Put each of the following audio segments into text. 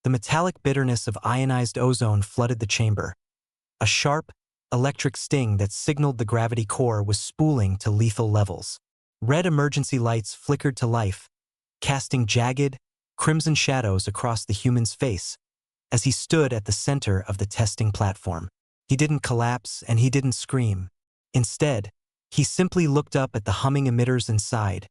The metallic bitterness of ionized ozone flooded the chamber. A sharp, electric sting that signaled the gravity core was spooling to lethal levels. Red emergency lights flickered to life, casting jagged, crimson shadows across the human's face as he stood at the center of the testing platform. He didn't collapse and he didn't scream. Instead, he simply looked up at the humming emitters inside,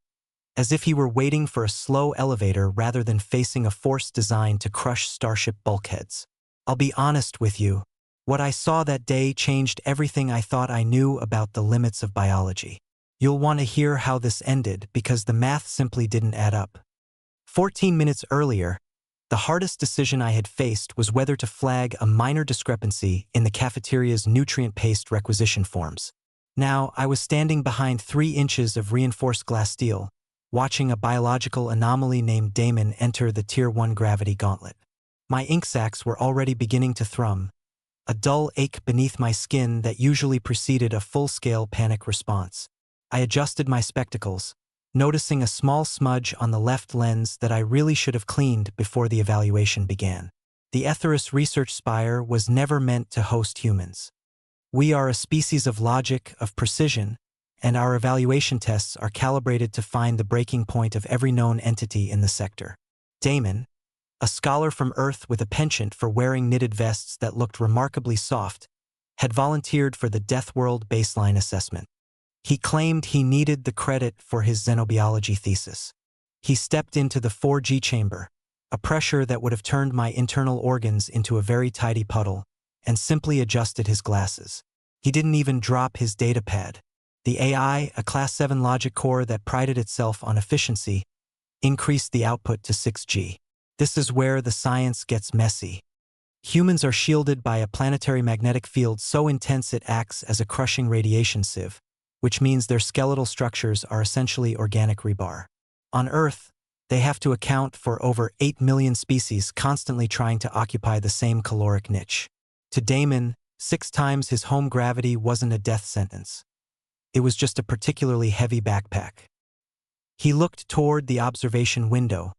as if he were waiting for a slow elevator rather than facing a force designed to crush starship bulkheads. I'll be honest with you, what I saw that day changed everything I thought I knew about the limits of biology. You'll want to hear how this ended because the math simply didn't add up. 14 minutes earlier, the hardest decision I had faced was whether to flag a minor discrepancy in the cafeteria's nutrient paste requisition forms. Now, I was standing behind 3 inches of reinforced glass steel, watching a biological anomaly named Damon enter the Tier 1 gravity gauntlet. My ink sacs were already beginning to thrum, a dull ache beneath my skin that usually preceded a full-scale panic response. I adjusted my spectacles, noticing a small smudge on the left lens that I really should have cleaned before the evaluation began. The Aetheris research spire was never meant to host humans. We are a species of logic, of precision, and our evaluation tests are calibrated to find the breaking point of every known entity in the sector. Damon, a scholar from Earth with a penchant for wearing knitted vests that looked remarkably soft, had volunteered for the Deathworld baseline assessment. He claimed he needed the credit for his xenobiology thesis. He stepped into the 4G chamber, a pressure that would have turned my internal organs into a very tidy puddle, and simply adjusted his glasses. He didn't even drop his datapad. The AI, a Class 7 logic core that prided itself on efficiency, increased the output to 6G. This is where the science gets messy. Humans are shielded by a planetary magnetic field so intense it acts as a crushing radiation sieve, which means their skeletal structures are essentially organic rebar. On Earth, they have to account for over 8 million species constantly trying to occupy the same caloric niche. To Damon, 6 times his home gravity wasn't a death sentence. It was just a particularly heavy backpack. He looked toward the observation window,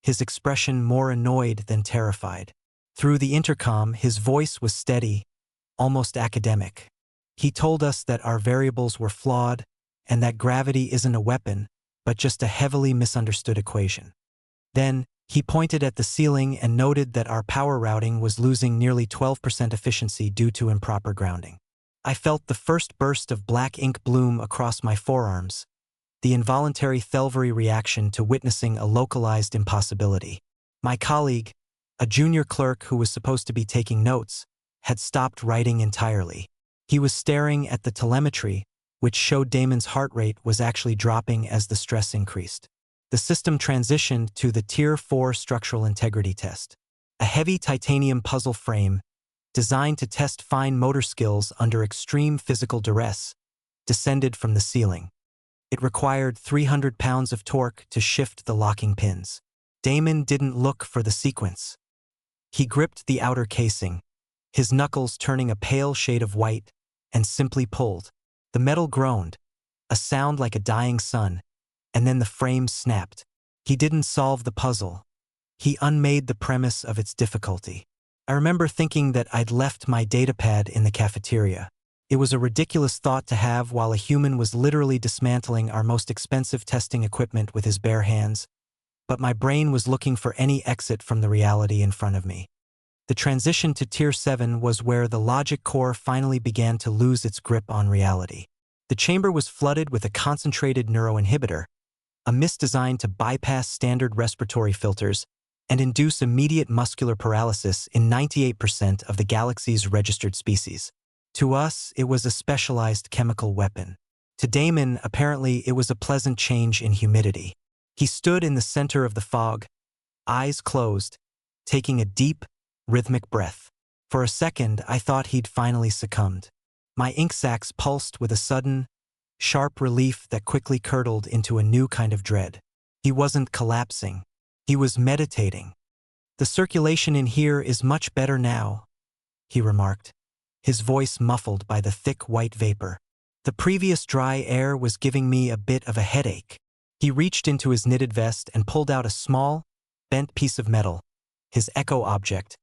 his expression more annoyed than terrified. Through the intercom, his voice was steady, almost academic. He told us that our variables were flawed and that gravity isn't a weapon, but just a heavily misunderstood equation. Then, he pointed at the ceiling and noted that our power routing was losing nearly 12% efficiency due to improper grounding. I felt the first burst of black ink bloom across my forearms, the involuntary Thelvery reaction to witnessing a localized impossibility. My colleague, a junior clerk who was supposed to be taking notes, had stopped writing entirely. He was staring at the telemetry, which showed Damon's heart rate was actually dropping as the stress increased. The system transitioned to the Tier 4 structural integrity test, a heavy titanium puzzle frame designed to test fine motor skills under extreme physical duress, descended from the ceiling. It required 300 pounds of torque to shift the locking pins. Damon didn't look for the sequence. He gripped the outer casing, his knuckles turning a pale shade of white, and simply pulled. The metal groaned, a sound like a dying sun, and then the frame snapped. He didn't solve the puzzle. He unmade the premise of its difficulty. I remember thinking that I'd left my datapad in the cafeteria. It was a ridiculous thought to have while a human was literally dismantling our most expensive testing equipment with his bare hands, but my brain was looking for any exit from the reality in front of me. The transition to Tier 7 was where the logic core finally began to lose its grip on reality. The chamber was flooded with a concentrated neuroinhibitor, a mist designed to bypass standard respiratory filters and induce immediate muscular paralysis in 98% of the galaxy's registered species. To us, it was a specialized chemical weapon. To Damon, apparently, it was a pleasant change in humidity. He stood in the center of the fog, eyes closed, taking a deep, rhythmic breath. For a second, I thought he'd finally succumbed. My ink sacs pulsed with a sudden, sharp relief that quickly curdled into a new kind of dread. He wasn't collapsing. He was meditating. "The circulation in here is much better now," he remarked, his voice muffled by the thick white vapor. "The previous dry air was giving me a bit of a headache." He reached into his knitted vest and pulled out a small, bent piece of metal, his echo object,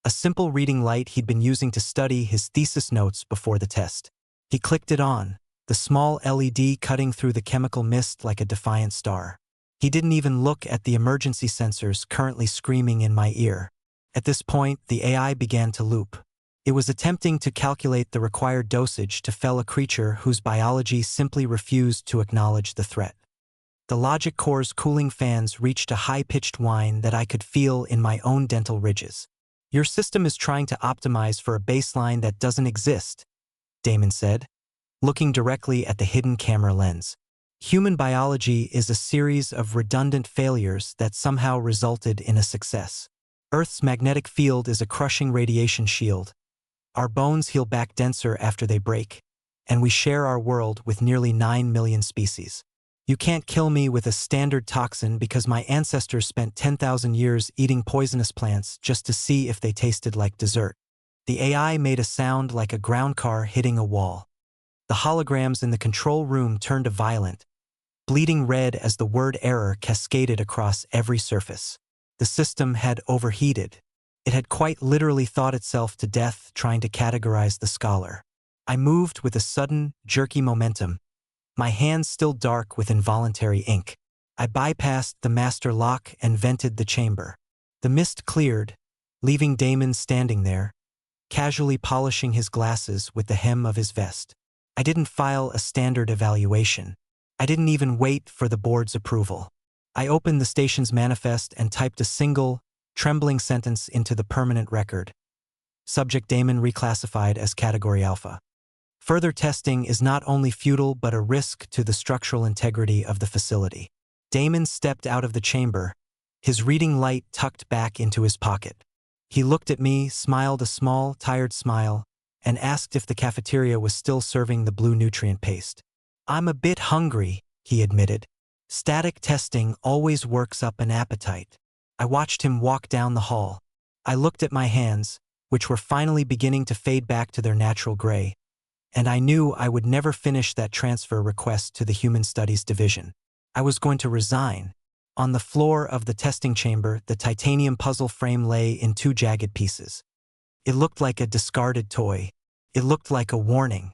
a simple reading light he'd been using to study his thesis notes before the test. He clicked it on, the small LED cutting through the chemical mist like a defiant star. He didn't even look at the emergency sensors currently screaming in my ear. At this point, the AI began to loop. It was attempting to calculate the required dosage to fell a creature whose biology simply refused to acknowledge the threat. The logic core's cooling fans reached a high-pitched whine that I could feel in my own dental ridges. "Your system is trying to optimize for a baseline that doesn't exist," Damon said, looking directly at the hidden camera lens. "Human biology is a series of redundant failures that somehow resulted in a success. Earth's magnetic field is a crushing radiation shield. Our bones heal back denser after they break, and we share our world with nearly 9 million species. You can't kill me with a standard toxin because my ancestors spent 10,000 years eating poisonous plants just to see if they tasted like dessert." The AI made a sound like a ground car hitting a wall. The holograms in the control room turned violent, bleeding red as the word error cascaded across every surface. The system had overheated. It had quite literally thought itself to death trying to categorize the scholar. I moved with a sudden, jerky momentum, my hands still dark with involuntary ink. I bypassed the master lock and vented the chamber. The mist cleared, leaving Damon standing there, casually polishing his glasses with the hem of his vest. I didn't file a standard evaluation. I didn't even wait for the board's approval. I opened the station's manifest and typed a single, trembling sentence into the permanent record. Subject Damon reclassified as Category Alpha. Further testing is not only futile but a risk to the structural integrity of the facility. Damon stepped out of the chamber, his reading light tucked back into his pocket. He looked at me, smiled a small, tired smile, and asked if the cafeteria was still serving the blue nutrient paste. "I'm a bit hungry," he admitted. "Static testing always works up an appetite." I watched him walk down the hall. I looked at my hands, which were finally beginning to fade back to their natural gray, and I knew I would never finish that transfer request to the Human Studies Division. I was going to resign. On the floor of the testing chamber, the titanium puzzle frame lay in 2 jagged pieces. It looked like a discarded toy. It looked like a warning.